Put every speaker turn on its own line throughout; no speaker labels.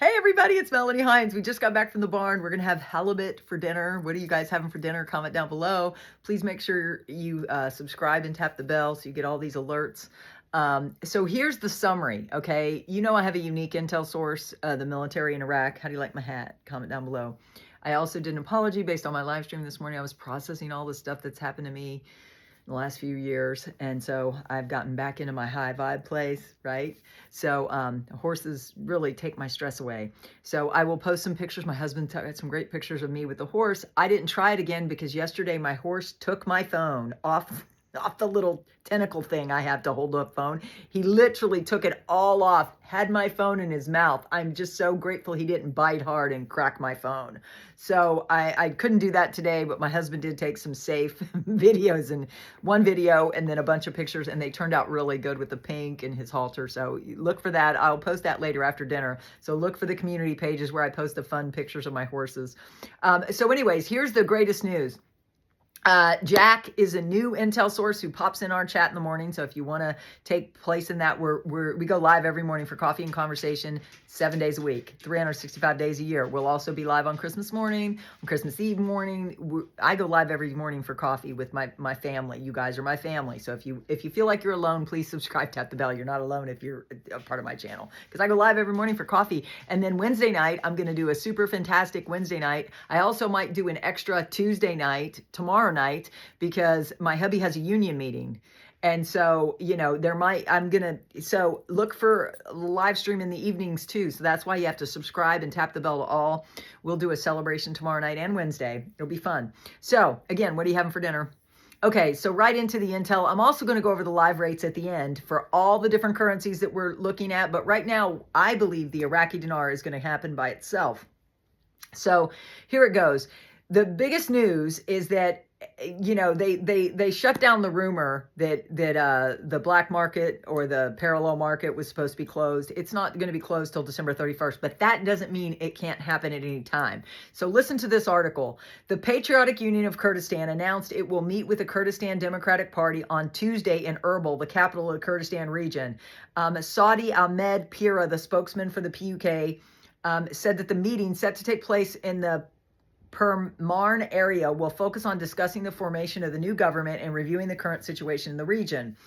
Hey everybody, it's Melanie Hinds. We just got back from the barn. We're gonna have halibut for dinner. What are you guys having for dinner? Comment down below. Please make sure you subscribe and tap the bell so you get all these alerts. So here's the summary, okay? You know I have a unique intel source, the military in Iraq. How do you like my hat? Comment down below. I also did an apology based on my live stream this morning. I was processing all the stuff that's happened to me the last few years, and so I've gotten back into my high vibe place, right? So horses really take my stress away. So I will post some pictures. My husband took some great pictures of me with the horse. I didn't try it again because yesterday my horse took my phone off the little tentacle thing I have to hold up phone. He literally took it all off, had my phone in his mouth. I'm just so grateful he didn't bite hard and crack my phone. So I couldn't do that today, but my husband did take some safe videos, and one video and then a bunch of pictures, and they turned out really good with the pink and his halter. So look for that. I'll post that later after dinner. So look for the community pages where I post the fun pictures of my horses. So anyways, here's the greatest news. Jack is a new intel source who pops in our chat in the morning. So if you want to take place in that, we go live every morning for coffee and conversation 7 days a week, 365 days a year. We'll also be live on Christmas morning, on Christmas Eve morning. I go live every morning for coffee with my family. You guys are my family. So if you feel like you're alone, please subscribe, tap the bell. You're not alone if you're a part of my channel, because I go live every morning for coffee. And then Wednesday night, I'm going to do a super fantastic Wednesday night. I also might do an extra Tuesday night tomorrow night, because my hubby has a union meeting. And so, you know, so look for live stream in the evenings too. So that's why you have to subscribe and tap the bell to all. We'll do a celebration tomorrow night and Wednesday. It'll be fun. So again, what are you having for dinner? Okay, so right into the intel. I'm also going to go over the live rates at the end for all the different currencies that we're looking at. But right now, I believe the Iraqi dinar is going to happen by itself. So here it goes. The biggest news is that, you know, they shut down the rumor that the black market or the parallel market was supposed to be closed. It's not going to be closed till December 31st, but that doesn't mean it can't happen at any time. So listen to this article. The Patriotic Union of Kurdistan announced it will meet with the Kurdistan Democratic Party on Tuesday in Erbil, the capital of the Kurdistan region. Saudi Ahmed Pira, the spokesman for the PUK, said that the meeting set to take place in the Marn area will focus on discussing the formation of the new government and reviewing the current situation in the region.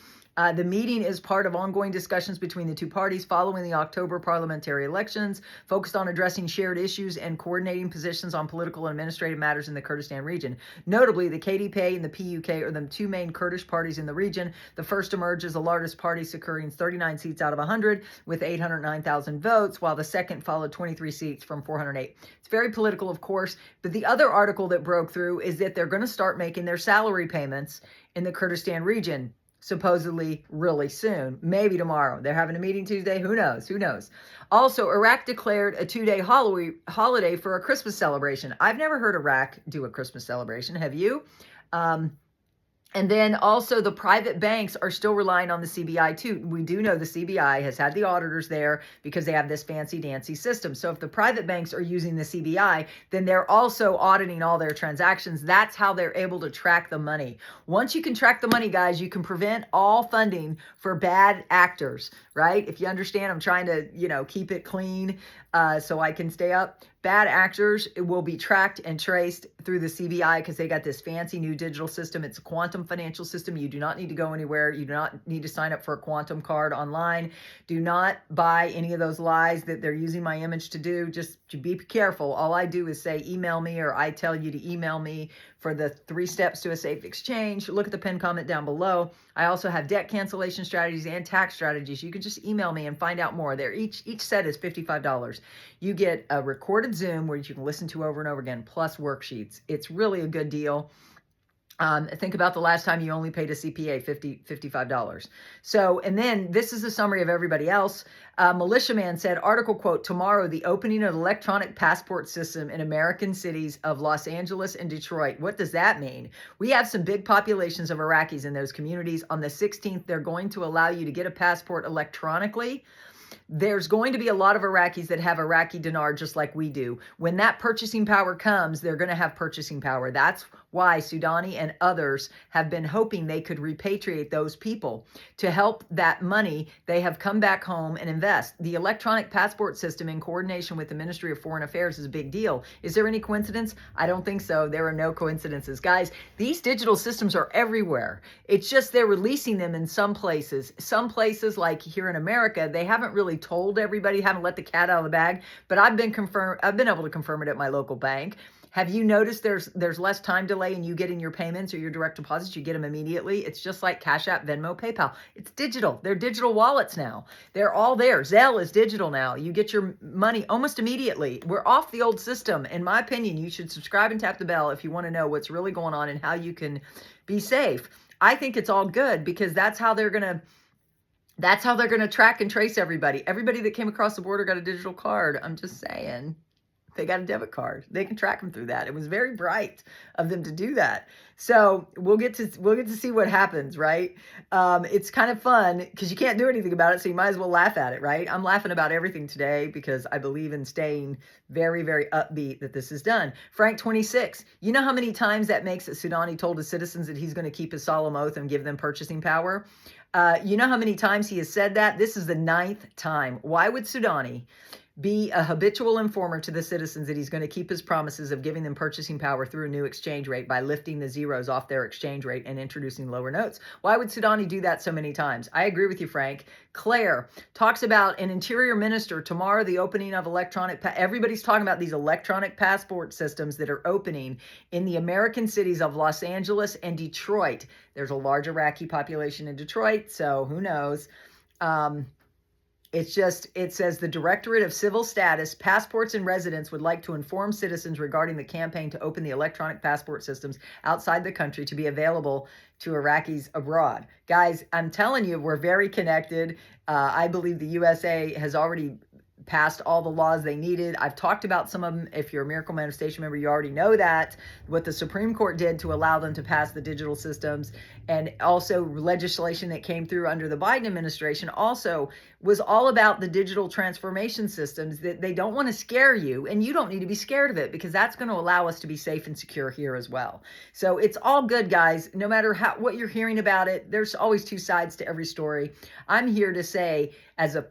The meeting is part of ongoing discussions between the two parties following the October parliamentary elections, focused on addressing shared issues and coordinating positions on political and administrative matters in the Kurdistan region. Notably, the KDP and the PUK are the two main Kurdish parties in the region. The first emerged as the largest party, securing 39 seats out of 100 with 809,000 votes, while the second followed 23 seats from 408. It's very political, of course, but the other article that broke through is that they're going to start making their salary payments in the Kurdistan region supposedly really soon, maybe tomorrow. They're having a meeting Tuesday. Who knows? Who knows? Also, Iraq declared a 2-day holiday for a Christmas celebration. I've never heard Iraq do a Christmas celebration. Have you? And then also the private banks are still relying on the CBI too. We do know the CBI has had the auditors there because they have this fancy dancy system. So if the private banks are using the CBI, then they're also auditing all their transactions. That's how they're able to track the money. Once you can track the money, guys, you can prevent all funding for bad actors, right? If you understand, I'm trying to, you know, keep it clean so I can stay up. Bad actors will be tracked and traced through the CBI because they got this fancy new digital system. It's a quantum financial system. You do not need to go anywhere. You do not need to sign up for a quantum card online. Do not buy any of those lies that they're using my image to do. Just be careful. All I do is say, email me, or I tell you to email me for the 3 steps to a safe exchange. Look at the pinned comment down below. I also have debt cancellation strategies and tax strategies. You can just email me and find out more. There, each set is $55. You get a recorded Zoom where you can listen to over and over again, plus worksheets. It's really a good deal. Think about the last time you only paid a CPA $55. So, and then this is a summary of everybody else. Militiaman said, article quote, tomorrow, the opening of the electronic passport system in American cities of Los Angeles and Detroit. What does that mean? We have some big populations of Iraqis in those communities. On the 16th, they're going to allow you to get a passport electronically. there's going to be a lot of Iraqis that have Iraqi dinar just like we do. When that purchasing power comes, they're going to have purchasing power. That's why Sudani and others have been hoping they could repatriate those people. To help that money, they have come back home and invest. The electronic passport system in coordination with the Ministry of Foreign Affairs is a big deal. Is there any coincidence? I don't think so. There are no coincidences. Guys, these digital systems are everywhere. It's just they're releasing them in some places. Some places, like here in America, they haven't really told everybody, haven't let the cat out of the bag, but I've been able to confirm it at my local bank. Have you noticed there's less time delay in you getting your payments or your direct deposits? You get them immediately. It's just like Cash App, Venmo, PayPal. It's digital. They're digital wallets now. They're all there. Zelle is digital now. You get your money almost immediately. We're off the old system. In my opinion, you should subscribe and tap the bell if you want to know what's really going on and how you can be safe. I think it's all good because that's how they're going to track and trace everybody. Everybody that came across the border got a digital card. I'm just saying. They got a debit card. They can track them through that. It was very bright of them to do that. So we'll get to see what happens, right? It's kind of fun because you can't do anything about it, so you might as well laugh at it, right? I'm laughing about everything today because I believe in staying very, very upbeat that this is done. Frank 26, you know how many times that makes that Sudani told his citizens that he's going to keep his solemn oath and give them purchasing power? You know how many times he has said that? This is the 9th time. Why would Sudani be a habitual informer to the citizens that he's going to keep his promises of giving them purchasing power through a new exchange rate by lifting the zeros off their exchange rate and introducing lower notes? Why would Sudani do that so many times? I agree with you, Frank. Claire talks about an interior minister tomorrow, the opening of everybody's talking about these electronic passport systems that are opening in the American cities of Los Angeles and Detroit. There's a large Iraqi population in Detroit, so who knows? It says the Directorate of Civil Status, Passports and Residence would like to inform citizens regarding the campaign to open the electronic passport systems outside the country to be available to Iraqis abroad. Guys, I'm telling you, we're very connected. I believe the USA has already passed all the laws they needed. I've talked about some of them. If you're a Miracle Manifestation member, you already know that. What the Supreme Court did to allow them to pass the digital systems, and also legislation that came through under the Biden administration also was all about the digital transformation systems. That they don't want to scare you, and you don't need to be scared of it because that's going to allow us to be safe and secure here as well. So it's all good, guys. No matter what you're hearing about it, there's always two sides to every story. I'm here to say, as a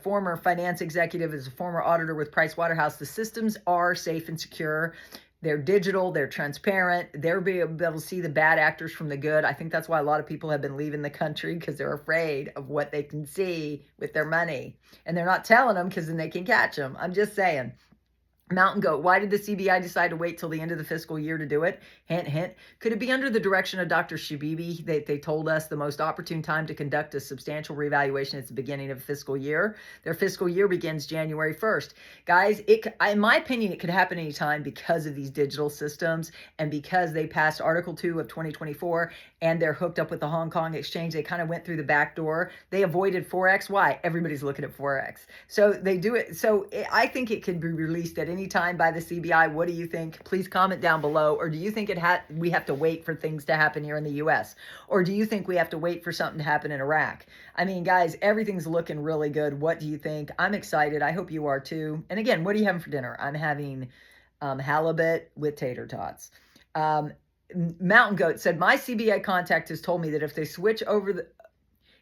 former finance executive, as a former auditor with Price Waterhouse, the systems are safe and secure. They're digital, they're transparent, they'll be able to see the bad actors from the good. I think that's why a lot of people have been leaving the country, because they're afraid of what they can see with their money. And they're not telling them because then they can catch them. I'm just saying. Mountain Goat, why did the CBI decide to wait till the end of the fiscal year to do it? Hint, hint. Could it be under the direction of Dr. Shabibi that they told us the most opportune time to conduct a substantial reevaluation is the beginning of fiscal year? Their fiscal year begins January 1st. Guys, in my opinion, it could happen anytime because of these digital systems and because they passed Article 2 of 2024 and they're hooked up with the Hong Kong exchange. They kind of went through the back door. They avoided Forex. Why? Everybody's looking at Forex. So they do it. So I think it could be released at any time by the CBI. What do you think? Please comment down below. Or do you think we have to wait for things to happen here in the U.S.? Or do you think we have to wait for something to happen in Iraq? I mean, guys, everything's looking really good. What do you think? I'm excited. I hope you are too. And again, what are you having for dinner? I'm having halibut with tater tots. Mountain Goat said, my CBI contact has told me that if they switch over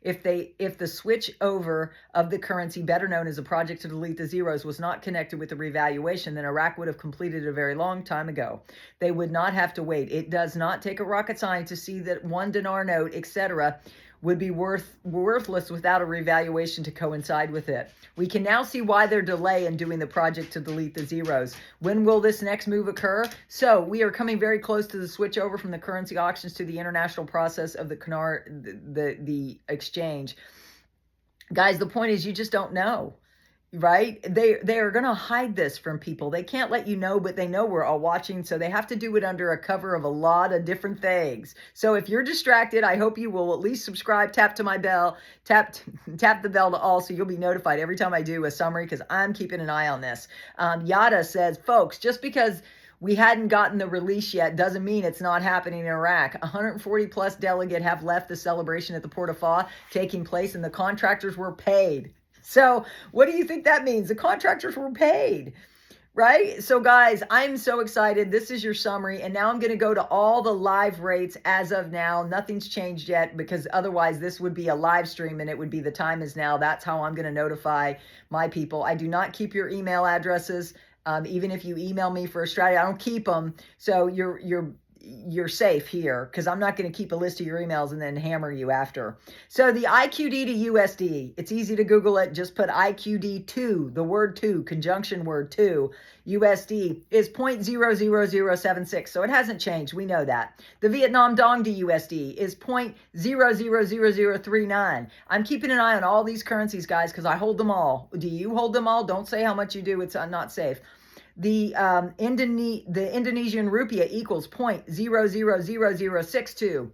if the switch over of the currency, better known as a project to delete the zeros, was not connected with the revaluation, then Iraq would have completed it a very long time ago. They would not have to wait. It does not take a rocket scientist to see that one dinar note, etc., would be worthless without a revaluation to coincide with it. We can now see why their delay in doing the project to delete the zeros. When will this next move occur? So we are coming very close to the switch over from the currency auctions to the international process of the exchange. Guys, the point is you just don't know. Right? They are going to hide this from people. They can't let you know, but they know we're all watching. So they have to do it under a cover of a lot of different things. So if you're distracted, I hope you will at least subscribe, tap to my bell, tap the bell to all, so you'll be notified every time I do a summary, because I'm keeping an eye on this. Yada says, folks, just because we hadn't gotten the release yet doesn't mean it's not happening in Iraq. 140 plus delegates have left the celebration at the Port of Fa taking place, and the contractors were paid. So what do you think that means? The contractors were paid, right? So guys, I'm so excited. This is your summary. And now I'm going to go to all the live rates as of now. Nothing's changed yet, because otherwise this would be a live stream and it would be the time is now. That's how I'm going to notify my people. I do not keep your email addresses. Even if you email me for a strategy, I don't keep them. So you're safe here, because I'm not going to keep a list of your emails and then hammer you after. So the IQD to USD, it's easy to Google it. Just put IQD to, the word to, conjunction word to, USD is 0.00076. So it hasn't changed. We know that. The Vietnam Dong to USD is 0.000039. I'm keeping an eye on all these currencies, guys, because I hold them all. Do you hold them all? Don't say how much you do. It's not safe. The Indonesian rupiah equals 0.000062.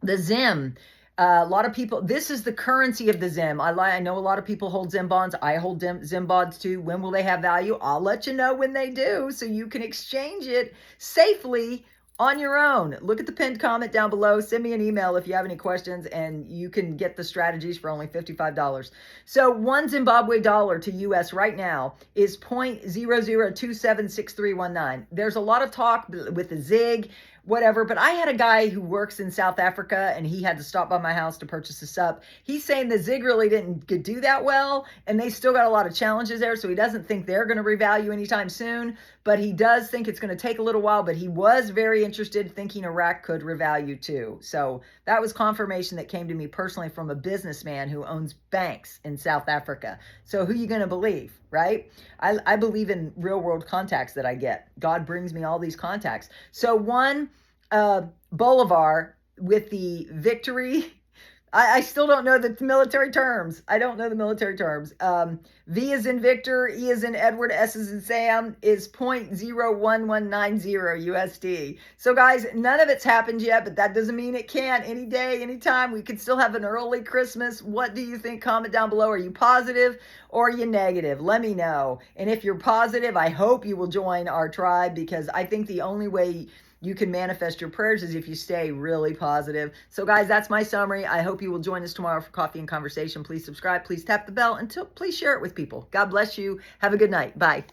The Zim, a lot of people, this is the currency of the Zim. I know a lot of people hold Zim bonds. I hold Zim bonds too. When will they have value? I'll let you know when they do, so you can exchange it safely on your own. Look at the pinned comment down below. Send me an email if you have any questions, and you can get the strategies for only $55. So one Zimbabwe dollar to US right now is 0.00276319. There's a lot of talk with the ZIG, whatever, but I had a guy who works in South Africa, and he had to stop by my house to purchase a sup. He's saying the ZIG really didn't do that well, and they still got a lot of challenges there, so he doesn't think they're going to revalue anytime soon, but he does think it's going to take a little while, but he was very interested, thinking Iraq could revalue too. So that was confirmation that came to me personally from a businessman who owns banks in South Africa. So who are you going to believe, right? I believe in real world contacts that I get. God brings me all these contacts. So one Bolivar with the victory, I still don't know the military terms. I don't know the military terms. V is in Victor, E is in Edward, S is in Sam, is 0.01190 USD. So guys, none of it's happened yet, but that doesn't mean it can't. Any day, anytime, we could still have an early Christmas. What do you think? Comment down below. Are you positive or are you negative? Let me know. And if you're positive, I hope you will join our tribe, because I think the only way you can manifest your prayers is if you stay really positive. So guys, that's my summary. I hope you will join us tomorrow for coffee and conversation. Please subscribe. Please tap the bell, and please share it with people. God bless you. Have a good night. Bye.